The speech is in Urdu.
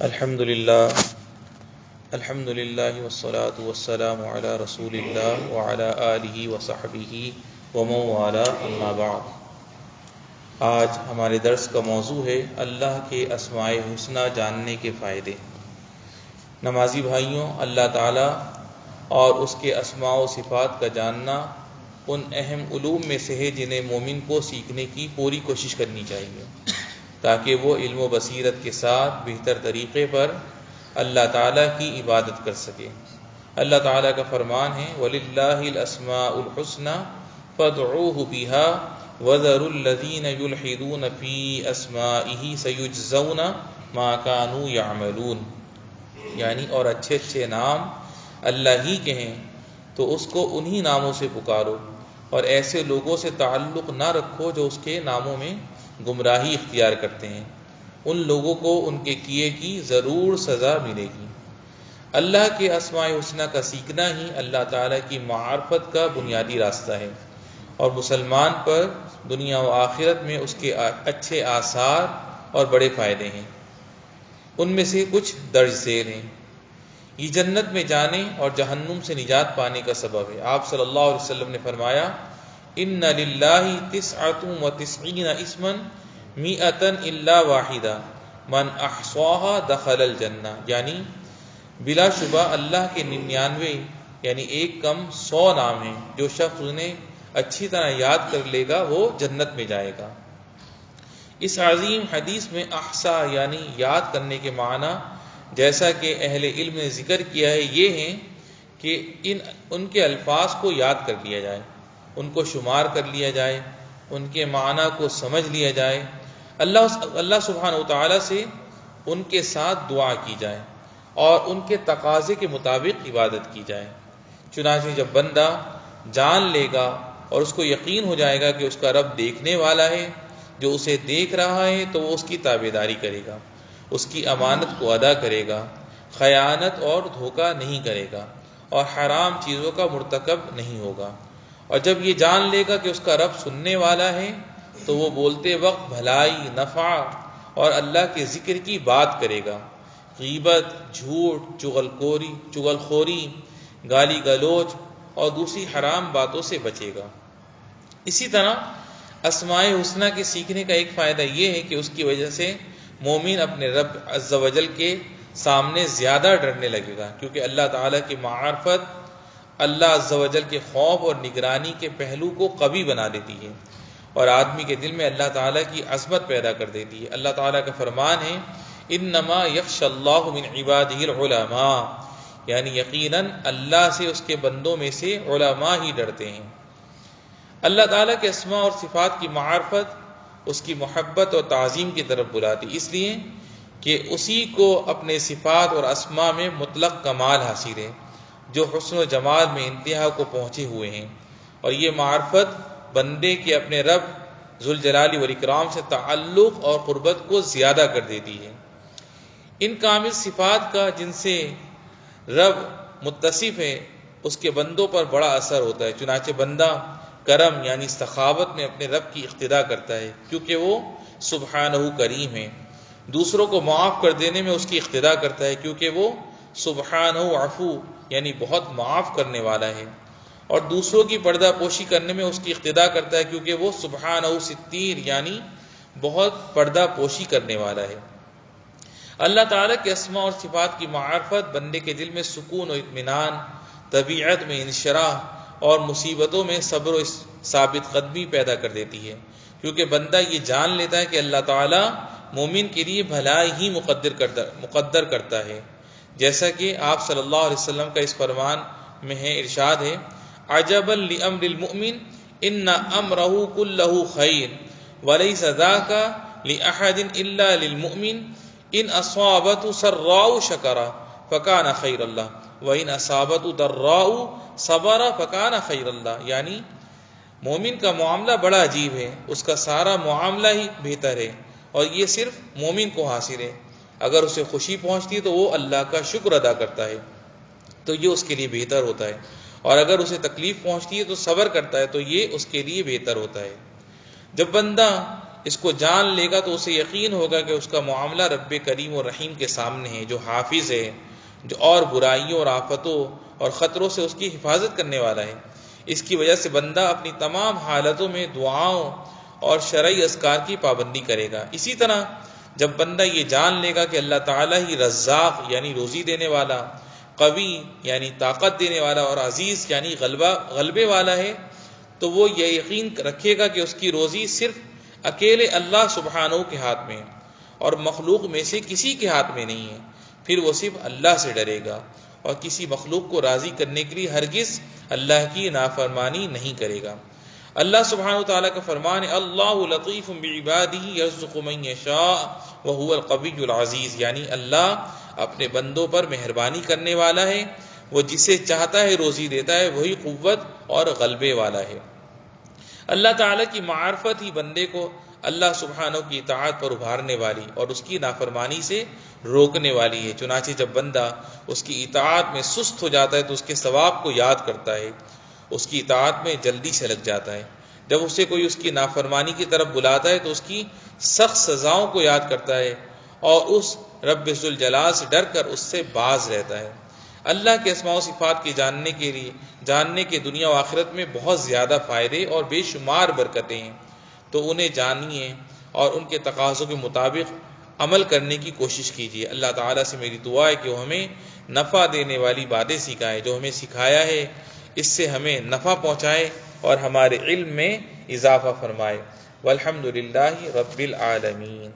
الحمدللہ والصلاة والسلام علی رسول اللہ وعلی آلہ وصحبہ ومن والاه اما بعد۔ آج ہمارے درس کا موضوع ہے اللہ کے اسماء حسنی جاننے کے فائدے۔ نمازی بھائیوں، اللہ تعالی اور اس کے اسماء و صفات کا جاننا ان اہم علوم میں سے ہے جنہیں مومن کو سیکھنے کی پوری کوشش کرنی چاہیے تاکہ وہ علم و بصیرت کے ساتھ بہتر طریقے پر اللہ تعالیٰ کی عبادت کر سکے۔ اللہ تعالیٰ کا فرمان ہے وَلِلَّهِ الْأَسْمَاءُ الْحُسْنَى فَادْعُوهُ بِهَا وَذَرُوا الَّذِينَ يُلْحِدُونَ فِي أَسْمَائِهِ سَيُجْزَوْنَ مَا كَانُوا يَعْمَلُونَ، یعنی اور اچھے نام اللہ ہی کے ہیں تو اس کو انہی ناموں سے پکارو، اور ایسے لوگوں سے تعلق نہ رکھو جو اس کے ناموں میں گمراہی اختیار کرتے ہیں، ان لوگوں کو ان کے کیے کی ضرور سزا ملے گی۔ اللہ کے اسماء حسنی کا سیکھنا ہی اللہ تعالیٰ کی معرفت کا بنیادی راستہ ہے، اور مسلمان پر دنیا و آخرت میں اس کے اچھے آثار اور بڑے فائدے ہیں۔ ان میں سے کچھ درج ذیل ہیں۔ یہ جنت میں جانے اور جہنم سے نجات پانے کا سبب ہے۔ آپ صلی اللہ علیہ وسلم نے فرمایا ان للہ 99 اسما 100 الا واحدہ من احصاها دخل الجنہ، یعنی بلا شبہ اللہ کے 99 یعنی ایک کم 100 نام ہیں، جو شخص انہیں اچھی طرح یاد کر لے گا وہ جنت میں جائے گا۔ اس عظیم حدیث میں احصا یعنی یاد کرنے کے معنی جیسا کہ اہل علم نے ذکر کیا ہے یہ ہیں کہ ان کے الفاظ کو یاد کر لیا جائے، ان کو شمار کر لیا جائے، ان کے معنی کو سمجھ لیا جائے، اللہ سبحانہ و تعالیٰ سے ان کے ساتھ دعا کی جائے اور ان کے تقاضے کے مطابق عبادت کی جائے۔ چنانچہ جب بندہ جان لے گا اور اس کو یقین ہو جائے گا کہ اس کا رب دیکھنے والا ہے، جو اسے دیکھ رہا ہے، تو وہ اس کی تابعداری کرے گا، اس کی امانت کو ادا کرے گا، خیانت اور دھوکہ نہیں کرے گا، اور حرام چیزوں کا مرتکب نہیں ہوگا۔ اور جب یہ جان لے گا کہ اس کا رب سننے والا ہے تو وہ بولتے وقت بھلائی، نفع اور اللہ کے ذکر کی بات کرے گا، غیبت، جھوٹ، چغل خوری، گالی گلوچ اور دوسری حرام باتوں سے بچے گا۔ اسی طرح اسماء حسنی کے سیکھنے کا ایک فائدہ یہ ہے کہ اس کی وجہ سے مومن اپنے رب عز و جل کے سامنے زیادہ ڈرنے لگے گا، کیونکہ اللہ تعالیٰ کی معرفت اللہ عز و جل کے خوف اور نگرانی کے پہلو کو قوی بنا دیتی ہے اور آدمی کے دل میں اللہ تعالیٰ کی عظمت پیدا کر دیتی ہے۔ اللہ تعالیٰ کا فرمان ہے انما یخشی اللہ من عبادہ العلماء، یعنی یقیناً اللہ سے اس کے بندوں میں سے علماء ہی ڈرتے ہیں۔ اللہ تعالیٰ کے اسماء اور صفات کی معرفت اس کی محبت اور تعظیم کی طرف بلاتی، اس لیے کہ اسی کو اپنے صفات اور اسماء میں مطلق کمال حاصل ہے، جو حسن و جمال میں انتہا کو پہنچے ہوئے ہیں، اور یہ معرفت بندے کے اپنے رب ذوالجلال والاکرام سے تعلق اور قربت کو زیادہ کر دیتی ہے۔ ان کامل صفات کا جن سے رب متصف ہے اس کے بندوں پر بڑا اثر ہوتا ہے، چنانچہ بندہ کرم یعنی سخاوت میں اپنے رب کی اقتدا کرتا ہے کیونکہ وہ سبحانہ کریم ہے، دوسروں کو معاف کر دینے میں اس کی اقتدا کرتا ہے کیونکہ وہ سبحانہ عفو یعنی بہت معاف کرنے والا ہے، اور دوسروں کی پردہ پوشی کرنے میں اس کی اقتدا کرتا ہے کیونکہ وہ سبحانہ ستیر یعنی بہت پردہ پوشی کرنے والا ہے۔ اللہ تعالیٰ کے اسماء اور صفات کی معرفت بندے کے دل میں سکون و اطمینان، طبیعت میں انشراح اور مصیبتوں میں صبر و ثابت قدمی پیدا کر دیتی ہے، کیونکہ بندہ یہ جان لیتا ہے کہ اللہ تعالیٰ مومن کے لیے بھلائی ہی مقدر کرتا ہے، جیسا کہ آپ صلی اللہ علیہ وسلم کا اس فرمان میں ہے، ارشاد ہے عجبا لامر المؤمن ان امرہ کلہ خیر ولیس ذاک لاحد الا للمؤمن ان اصابته سراء شکر فکان خیر اللہ وان اصابته ضراء صبر فکان خیر اللہ، یعنی مومن کا معاملہ بڑا عجیب ہے، اس کا سارا معاملہ ہی بہتر ہے، اور یہ صرف مومن کو حاصل ہے۔ اگر اسے خوشی پہنچتی ہے تو وہ اللہ کا شکر ادا کرتا ہے تو یہ اس کے لیے بہتر ہوتا ہے، اور اگر اسے تکلیف پہنچتی ہے تو صبر کرتا ہے تو یہ اس کے لیے بہتر ہوتا ہے۔ جب بندہ اس کو جان لے گا تو اسے یقین ہوگا کہ اس کا معاملہ رب کریم و رحیم کے سامنے ہے، جو حافظ ہے، جو اور برائیوں اور آفتوں اور خطروں سے اس کی حفاظت کرنے والا ہے۔ اس کی وجہ سے بندہ اپنی تمام حالتوں میں دعاؤں اور شرعی اذکار کی پابندی کرے گا۔ اسی طرح جب بندہ یہ جان لے گا کہ اللہ تعالیٰ ہی رزاق یعنی روزی دینے والا، قوی یعنی طاقت دینے والا، اور عزیز یعنی غلبے والا ہے، تو وہ یہ یقین رکھے گا کہ اس کی روزی صرف اکیلے اللہ سبحانہ کے ہاتھ میں ہے اور مخلوق میں سے کسی کے ہاتھ میں نہیں ہے۔ پھر وہ صرف اللہ سے ڈرے گا اور کسی مخلوق کو راضی کرنے کے لیے ہرگز اللہ کی نافرمانی نہیں کرے گا۔ اللہ سبحانہ وتعالیٰ کا فرمان ہے، اللہ لطیف بعبادہ یرزق من یشاء وہو القوی العزیز، یعنی اللہ اپنے بندوں پر مہربانی کرنے والا ہے، وہ جسے چاہتا ہے روزی دیتا ہے، وہی قوت اور غلبے والا ہے۔ اللہ تعالیٰ کی معرفت ہی بندے کو اللہ سبحانہ کی اطاعت پر ابھارنے والی اور اس کی نافرمانی سے روکنے والی ہے۔ چنانچہ جب بندہ اس کی اطاعت میں سست ہو جاتا ہے تو اس کے ثواب کو یاد کرتا ہے، اس کی اطاعت میں جلدی سے لگ جاتا ہے۔ جب اسے کوئی اس کی نافرمانی کی طرف بلاتا ہے تو اس کی سخت سزاؤں کو یاد کرتا ہے اور اس رب ذوالجلال سے ڈر کر اس سے باز رہتا ہے۔ اللہ کے اسماء و صفات کے جاننے کے دنیا و آخرت میں بہت زیادہ فائدے اور بے شمار برکتیں ہیں، تو انہیں جانیے اور ان کے تقاضوں کے مطابق عمل کرنے کی کوشش کیجیے۔ اللہ تعالیٰ سے میری دعا ہے کہ وہ ہمیں نفع دینے والی باتیں سکھائے، جو ہمیں سکھایا ہے اس سے ہمیں نفع پہنچائے اور ہمارے علم میں اضافہ فرمائے۔ والحمد للہ رب العالمین۔